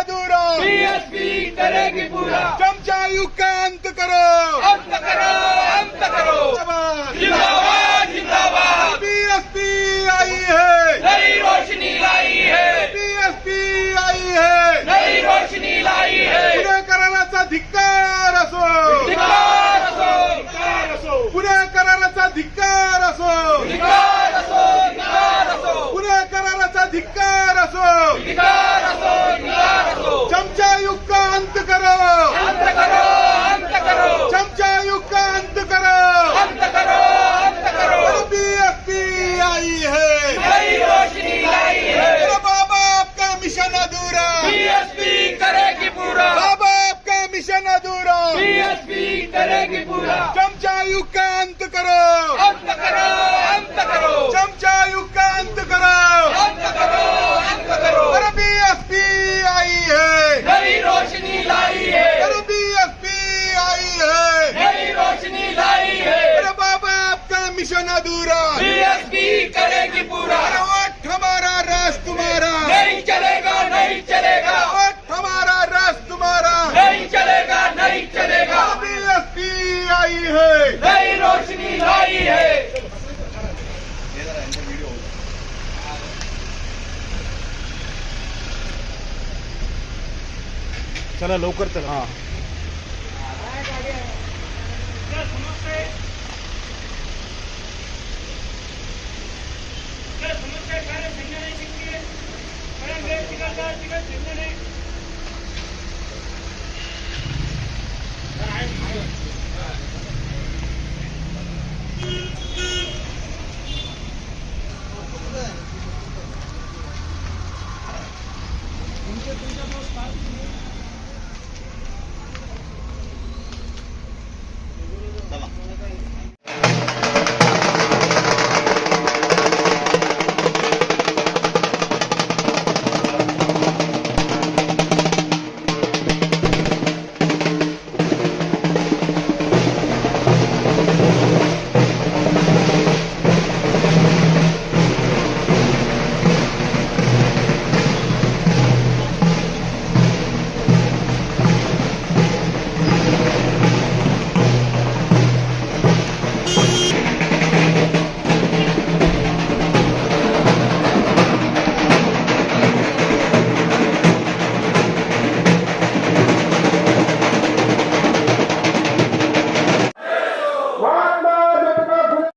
अधूरा, बीएसपी करेगी पूरा। चमचा युग का अंत करो, अंत करो, अंत करो। जिंदाबाद, जिंदाबाद। बीएसपी आई है, नई रोशनी लाई है, बीएसपी आई है, नई रोशनी लाई है। पुणेकरांचा धिक्कार असो, धिक्कार असो, धिक्कार असो, पुणेकरांचा धिक्कार असो, धिक्कार असो, धिक्कार असो, पुणेकरांचा धिक्कार असो, धिक्कार असो, धिक्कार असो। चमचा युग का अंत करो, अंत करो, अंत करो, चमचा युग का अंत करो, अंत करो, अंत करो। बीएसपी आई है, नई रोशनी लाई है, बाबा आपका मिशन अधूरा, बीएसपी करेगी पूरा, बाबा आपका मिशन अधूरा, बीएसपी करेगी पूरा। चमचा युग का अंत करो, अंत करो, अंत करो, चमचा युग का अंत करो, अंत करो, अंत करो। बीएसपी आई है, नई रोशनी लाई है, बीएसपी आई है, नई रोशनी लाई है, बाबा आपका मिशन अधूरा, बीएसपी करेगी पूरा। वोट हमारा राज तुम्हारा, नहीं चलेगा, नहीं चलेगा, वोट हमारा राज तुम्हारा, नहीं चलेगा, नहीं चलेगा। बीएसपी आई है, नई रोशनी लाई है। चला लवकर चला. हाँ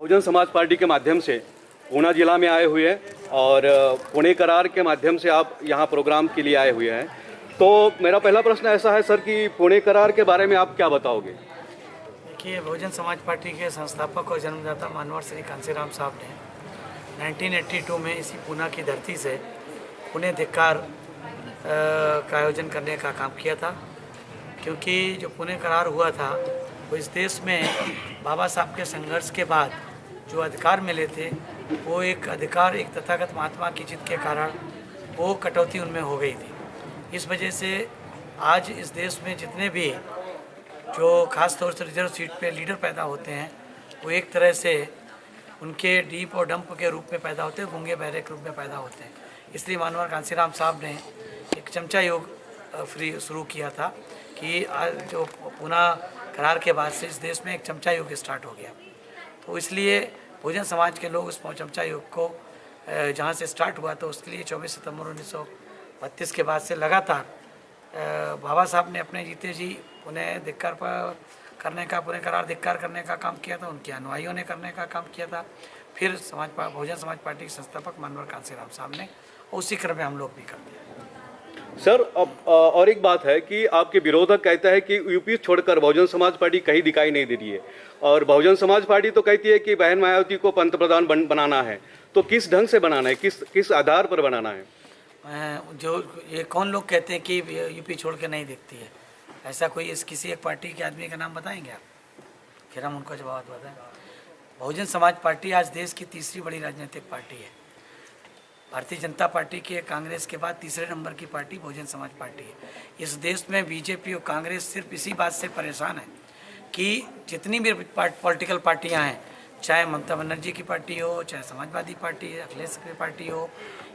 बहुजन समाज पार्टी के माध्यम से ऊना जिला में आए हुए हैं और पुणे करार के माध्यम से आप यहाँ प्रोग्राम के लिए आए हुए हैं। तो मेरा पहला प्रश्न ऐसा है सर कि पुणे करार के बारे में आप क्या बताओगे? देखिए, बहुजन समाज पार्टी के संस्थापक और जन्मदाता मानवर श्री कांसीराम साहब ने 1982 में इसी पूना की धरती से पुणे धिक्कार का आयोजन करने का काम किया था। क्योंकि जो पुणे करार हुआ था वो इस देश में बाबा साहब के संघर्ष के बाद जो अधिकार मिले थे वो एक अधिकार एक तथागत महात्मा की जिद के कारण वो कटौती उनमें हो गई थी। इस वजह से आज इस देश में जितने भी जो खास तौर से रिजर्व सीट पे लीडर पैदा होते हैं वो एक तरह से उनके डीप और डंप के रूप में पैदा होते हैं, गूंगे बहरे के रूप में पैदा होते हैं। इसलिए मानवर कांसीराम साहब ने एक चमचा योग फ्री शुरू किया था कि आज जो पुणे करार के बाद से इस देश में एक चमचा योग स्टार्ट हो गया। तो इसलिए बहुजन समाज के लोग उस चमचा योग को जहाँ से स्टार्ट हुआ तो उसके लिए 24 सितंबर 1932 के बाद से लगातार बाबा साहब ने अपने जीते जी उन्हें धिक्कार करने का, पुणे करार धिक्कार करने का काम किया था, उनके अनुयायियों ने करने का काम किया था। फिर बहुजन समाज पार्टी के संस्थापक मानवर कांसीराम साहब ने, उसी क्रम में हम लोग भी करते हैं। सर अब और एक बात है कि आपके विरोधक कहता है कि यूपी छोड़कर बहुजन समाज पार्टी कहीं दिखाई नहीं दे रही है और बहुजन समाज पार्टी तो कहती है कि बहन मायावती को पंतप्रधान बनाना है। तो किस ढंग से बनाना है, किस आधार पर बनाना है? जो ये कौन लोग कहते हैं कि यूपी छोड़ के नहीं दिखती है, ऐसा कोई किसी एक पार्टी के आदमी का नाम बताएंगे आप? फिर हम उनको जवाब बताएं। बहुजन समाज पार्टी आज देश की तीसरी बड़ी राजनीतिक पार्टी है। भारतीय जनता पार्टी के कांग्रेस के बाद तीसरे नंबर की पार्टी बहुजन समाज पार्टी है। इस देश में बीजेपी और कांग्रेस सिर्फ इसी बात से परेशान है कि जितनी भी पॉलिटिकल पार्टियां हैं, चाहे ममता बनर्जी की पार्टी हो, चाहे समाजवादी पार्टी, अखिलेश की पार्टी हो,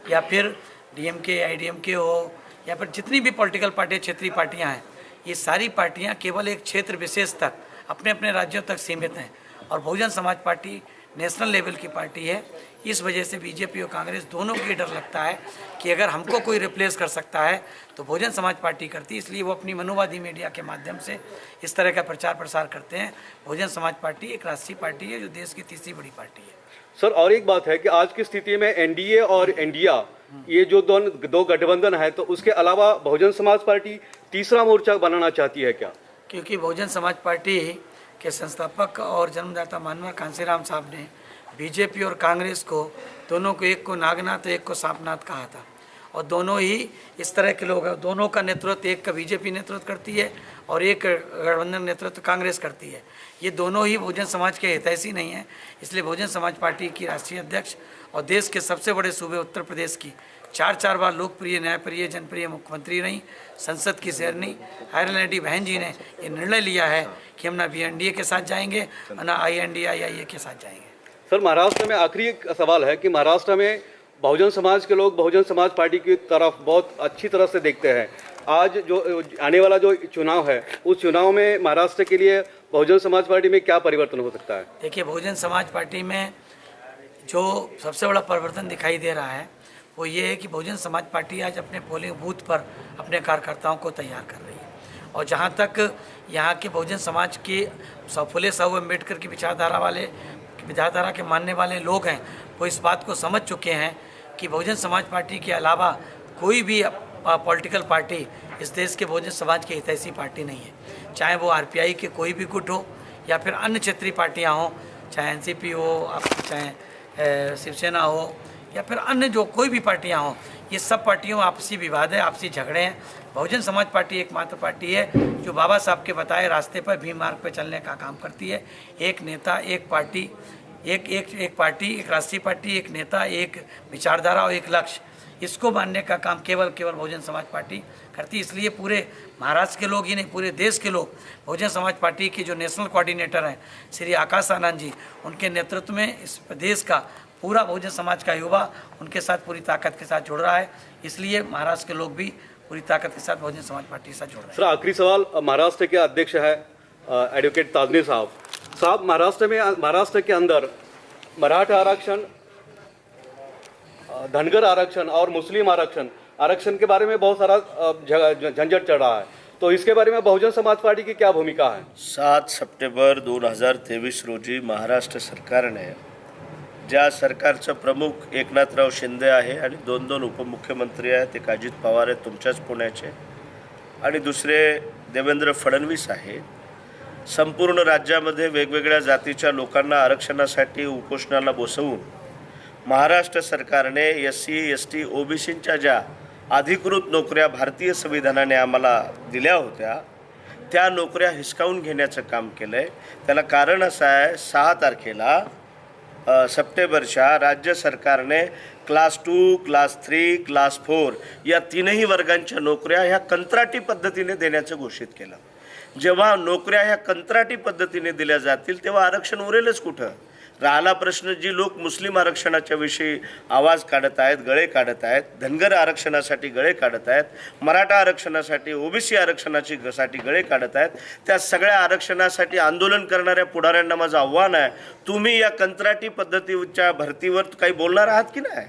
या फिर डीएमके आईडीएमके हो, या फिर जितनी भी पॉलिटिकल पार्टी क्षेत्रीय पार्टियां हैं, ये सारी पार्टियां केवल एक क्षेत्र विशेष तक अपने अपने राज्यों तक सीमित हैं और Bahujan Samaj party national level की पार्टी है। इस वजह से बीजेपी और कांग्रेस दोनों को ये डर लगता है कि अगर हमको कोई रिप्लेस कर सकता है तो बहुजन समाज पार्टी करती है, इसलिए वो अपनी मनुवादी मीडिया के माध्यम से इस तरह का प्रचार प्रसार करते हैं। बहुजन समाज पार्टी एक राष्ट्रीय पार्टी है जो देश की तीसरी बड़ी पार्टी है। सर, और एक बात है कि आज की स्थिति में एनडीए और इंडिया ये जो दो गठबंधन है, तो उसके अलावा बहुजन समाज पार्टी तीसरा मोर्चा बनाना चाहती है क्या? क्योंकि बहुजन समाज पार्टी के संस्थापक और जन्मदाता मानवर कांसीराम साहब ने बीजेपी और कांग्रेस को दोनों को, एक को नागनाथ एक को सांपनाथ कहा था और दोनों ही इस तरह के लोग हैं। दोनों का नेतृत्व, एक का बीजेपी नेतृत्व करती है और एक गठबंधन नेतृत्व कांग्रेस करती है। ये दोनों ही बहुजन समाज के हितैषी नहीं हैं, इसलिए बहुजन समाज पार्टी की राष्ट्रीय अध्यक्ष और देश के सबसे बड़े सूबे उत्तर प्रदेश की 4 बार लोकप्रिय, न्यायप्रिय, जनप्रिय मुख्यमंत्री रही, संसद की शेरनी हायरलैंडी बहन जी ने ये निर्णय लिया है कि हम ना BNDA के साथ जाएंगे और ना INDIA के साथ जाएंगे। सर, महाराष्ट्र में आखिरी एक सवाल है कि महाराष्ट्र में बहुजन समाज के लोग बहुजन समाज पार्टी की तरफ बहुत अच्छी तरह से देखते हैं। आज जो आने वाला जो चुनाव है, उस चुनाव में महाराष्ट्र के लिए बहुजन समाज पार्टी में क्या परिवर्तन हो सकता है? देखिए, बहुजन समाज पार्टी में जो सबसे बड़ा परिवर्तन दिखाई दे रहा है वो ये है कि बहुजन समाज पार्टी आज अपने पोलिंग बूथ पर अपने कार्यकर्ताओं को तैयार कर रही है और जहाँ तक यहाँ के बहुजन समाज के फुले साहू अम्बेडकर की विचारधारा के मानने वाले लोग हैं, वो इस बात को समझ चुके हैं कि बहुजन समाज पार्टी के अलावा कोई भी पॉलिटिकल पार्टी इस देश के बहुजन समाज की हितैषी पार्टी नहीं है। चाहे वो RPI के कोई भी गुट हो या फिर अन्य क्षेत्रीय पार्टियाँ हों, चाहे NCP हो, चाहे शिवसेना हो या फिर अन्य जो कोई भी पार्टियां हों, ये सब पार्टियों में आपसी विवाद है, आपसी झगड़े हैं। बहुजन समाज पार्टी एकमात्र पार्टी है जो बाबा साहब के बताए रास्ते पर भीम मार्ग पर चलने का काम करती है। एक नेता, एक पार्टी, एक पार्टी, एक राष्ट्रीय पार्टी, एक नेता, एक विचारधारा और एक लक्ष्य, इसको मानने का काम केवल बहुजन समाज पार्टी करती है। इसलिए पूरे महाराष्ट्र के लोग ही नहीं, पूरे देश के लोग बहुजन समाज पार्टी के जो नेशनल कोऑर्डिनेटर हैं श्री आकाश आनंद जी, उनके नेतृत्व में इस प्रदेश का पूरा बहुजन समाज का युवा उनके साथ पूरी ताकत के साथ जुड़ रहा है। इसलिए महाराष्ट्र के लोग भी पूरी ताकत के साथ बहुजन समाज पार्टी के साथ जुड़ रहे हैं। सर, आखिरी सवाल, महाराष्ट्र के अध्यक्ष है एडवोकेट ताजनी साहब, महाराष्ट्र के अंदर मराठा आरक्षण, धनगर आरक्षण और मुस्लिम आरक्षण के बारे में बहुत सारा झंझट चढ़ रहा है, तो इसके बारे में बहुजन समाज पार्टी की क्या भूमिका है? 7 सप्टेंबर 2023 रोजी महाराष्ट्र सरकारने, ज्या सरकारचं प्रमुख एकनाथराव शिंदे आहे आणि 2 उपमुख्यमंत्री आहेत, एक अजित पवार आहेत तुमच्याच पुण्याचे आणि दुसरे देवेंद्र फडणवीस आहे, संपूर्ण राज्यामध्ये वेगवेगळ्या जातीच्या लोकांना आरक्षणासाठी उपोषणाला बसवून महाराष्ट्र सरकारने SC ST OBCच्या ज्या अधिकृत नोकऱ्या भारतीय संविधानाने आम्हाला दिल्या होत्या त्या नोकऱ्या हिसकावून घेण्याचं काम केलं आहे। त्याला कारण असं आहे, 6 तारखेला सप्टेंबरच्या राज्य सरकारने क्लास 2, क्लास 3, क्लास 4 या 3ही वर्गांच्या नोकऱ्या ह्या कंत्राटी पद्धतीने देण्याचं घोषित केलं। जेव्हा नोकऱ्या ह्या कंत्राटी पद्धतीने दिल्या जातील तेव्हा आरक्षण उरेलच कुठं? राहिला प्रश्न, जी लोक मुस्लिम आरक्षणाच्या विषयी आवाज काढत आहेत, गळे काढत आहेत, धनगर आरक्षणासाठी गळे काढत आहेत, मराठा आरक्षणासाठी, OBC आरक्षणासाठी गळे काढत आहेत, त्या सगळ्या आरक्षणासाठी आंदोलन करणाऱ्या पुढाऱ्यांना माझं आव्हान आहे, तुम्ही या कंत्राटी पद्धतीच्या भरतीवर काही बोलणार आहात की नाही?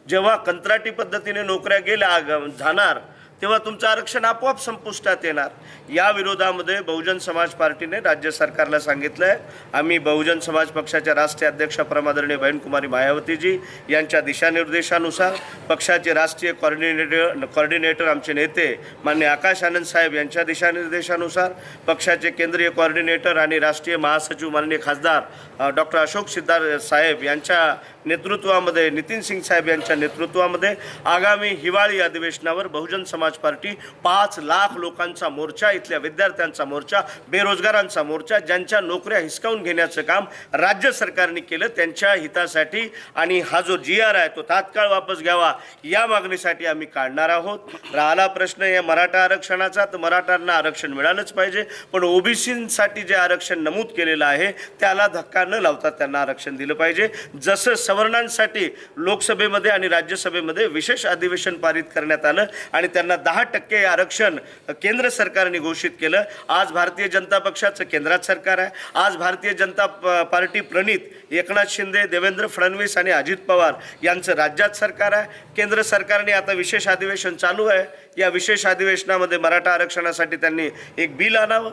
जेव्हा कंत्राटी पद्धतीने नोकऱ्या गेल्या जाणार तेव्हा तुमचं आरक्षण आपोआप संपुष्टात येणार। या विरोधामध्ये बहुजन समाज पार्टीने राज्य सरकारला सांगितलं आहे, आम्ही बहुजन समाज पक्षाच्या राष्ट्रीय अध्यक्ष प्रमादरणीय बहनकुमारी मायावतीजी यांच्या दिशानिर्देशानुसार, पक्षाचे राष्ट्रीय कोऑर्डिनेटर आमचे नेते माननीय आकाश आनंद साहेब यांच्या दिशानिर्देशानुसार, पक्षाचे केंद्रीय कोऑर्डिनेटर आणि राष्ट्रीय महासचिव माननीय खासदार डॉक्टर अशोक सिद्धार साहेब यांच्या नेतृत्वामध्ये, नितीन सिंग साहेब यांच्या नेतृत्वामध्ये आगामी हिवाळी अधिवेशनावर बहुजन समाज पार्टी 5 लाख लोकांचा मोर्चा, इथल्या विद्यार्थ्यांचा मोर्चा, बेरोजगारांचा मोर्चा, ज्यांच्या नोकऱ्या हिसकावून घेण्याचं काम राज्य सरकारने केलं त्यांच्या हितासाठी आणि हा जो GR आहे तो तात्काळ वापस घ्यावा या मागणीसाठी आम्ही काढणार आहोत। राहिला प्रश्न या मराठा आरक्षणाचा, तर मराठ्यांना आरक्षण मिळालंच पाहिजे, पण OBCसाठी जे आरक्षण नमूद केलेलं आहे त्याला धक्का न लावता त्यांना आरक्षण दिलं पाहिजे। जसं सवर्णांसाठी लोकसभेमध्ये आणि राज्यसभेमध्ये विशेष अधिवेशन पारित करण्यात आलं आणि त्यांना 10% आरक्षण केंद्र सरकारने घोषित केलं. आज भारतीय जनता पक्षाचं केंद्रात सरकार आहे. आज भारतीय जनता पार्टी प्रणित एकनाथ शिंदे, देवेंद्र फडणवीस आणि अजित पवार यांचं राज्यात सरकार आहे. केंद्र सरकारने आता विशेष अधिवेशन चालू आहे. या विशेष अधिवेशनामध्ये मराठा आरक्षणासाठी त्यांनी एक बिल आणावं.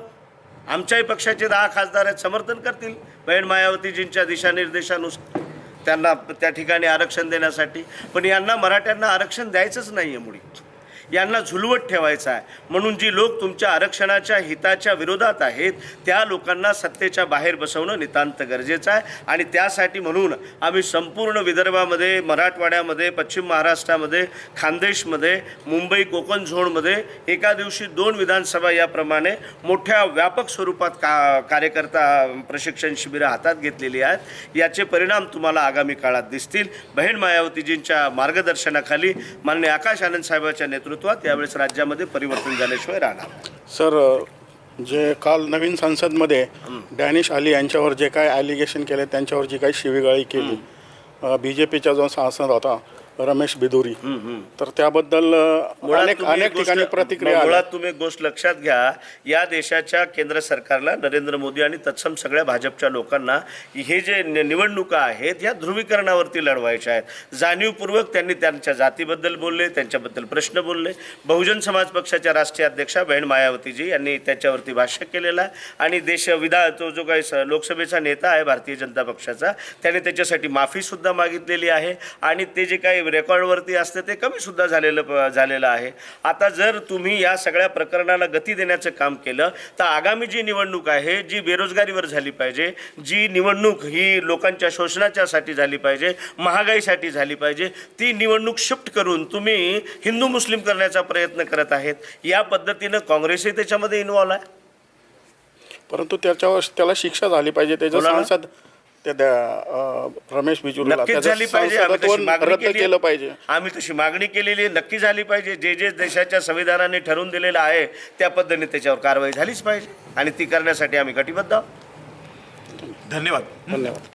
आमच्याही पक्षाचे 10 खासदार आहेत, समर्थन करतील बहीण मायावतीजींच्या दिशानिर्देशानुसार त्यांना त्या ठिकाणी आरक्षण देण्यासाठी. पण यांना मराठ्यांना आरक्षण द्यायचंच नाही आहे. मुळी यांना झुलवत ठेवायचं आहे. म्हणून जी लोक तुमच्या आरक्षणाच्या हिताच्या विरोधात आहेत त्या लोकांना सत्तेच्या बाहेर बसवणं नितांत गरजेचं आहे. आणि त्यासाठी म्हणून आम्ही संपूर्ण विदर्भामध्ये, मराठवाड्यामध्ये, पश्चिम महाराष्ट्रामध्ये, खानदेशमध्ये, मुंबई कोकण झोनमध्ये एका दिवशी 2 विधानसभा याप्रमाणे मोठ्या व्यापक स्वरूपात कार्यकर्ता प्रशिक्षण शिबिरं हातात घेतलेली आहेत. याचे परिणाम तुम्हाला आगामी काळात दिसतील. बहीण मायावतीजींच्या मार्गदर्शनाखाली माननीय आकाश आनंद साहेबांच्या नेतृत्वात यावेळेस राज्यामध्ये परिवर्तन झाल्याशिवाय राहणार. सर, जे काल नवीन संसदमध्ये डॅनिश अली यांच्यावर जे काय ॲलिगेशन केले, त्यांच्यावर जी काही शिवीगाळी केली, BJPचा जो सांसद होता रमेश बिदुरी, तर त्याबद्दल अनेक ठिकाणी प्रतिक्रिया. मुळात तुम्ही एक गोष्ट लक्षात घ्या, या देशाच्या केंद्र सरकारला, नरेंद्र मोदी आणि तत्सम सगळ्या भाजपच्या लोकांना हे जे निवडणुका आहेत ह्या ध्रुवीकरणावरती लढवायच्या आहेत. जाणीवपूर्वक त्यांनी त्यांच्या जातीबद्दल बोलले, त्यांच्याबद्दल प्रश्न बोलले. बहुजन समाज पक्षाच्या राष्ट्रीय अध्यक्षा बहीण मायावतीजी यांनी त्याच्यावरती भाष्य केलेलं आहे. आणि तो जो काही लोकसभेचा नेता आहे भारतीय जनता पक्षाचा, त्याने त्याच्यासाठी माफीसुद्धा मागितलेली आहे. आणि ते जे काही रेकॉर्डवरती असतं ते कमीसुद्धा झालेलं आहे. आता जर तुम्ही या सगळ्या प्रकरणाला गती देण्याचं काम केलं तर आगामी जी निवडणूक आहे, जी बेरोजगारीवर झाली पाहिजे, जी निवडणूक ही लोकांच्या शोषणाच्यासाठी झाली पाहिजे, महागाईसाठी झाली पाहिजे, ती निवडणूक शिफ्ट करून तुम्ही हिंदू मुस्लिम करण्याचा प्रयत्न करत आहेत. या पद्धतीनं काँग्रेसही त्याच्यामध्ये इन्व्हॉल्व आहे. परंतु त्याला शिक्षा झाली पाहिजे. त्याच्या सांसद रमेश बिजुरीला नक्कीच झाली पाहिजे. आम्ही तशी मागणी केली केलं पाहिजे. आम्ही तशी मागणी केलेली आहे. नक्की झाली पाहिजे. जे देशाच्या संविधानाने ठरवून दिलेलं आहे त्या पद्धतीने त्याच्यावर कारवाई झालीच पाहिजे आणि ती करण्यासाठी आम्ही कटिबद्ध आहोत. धन्यवाद.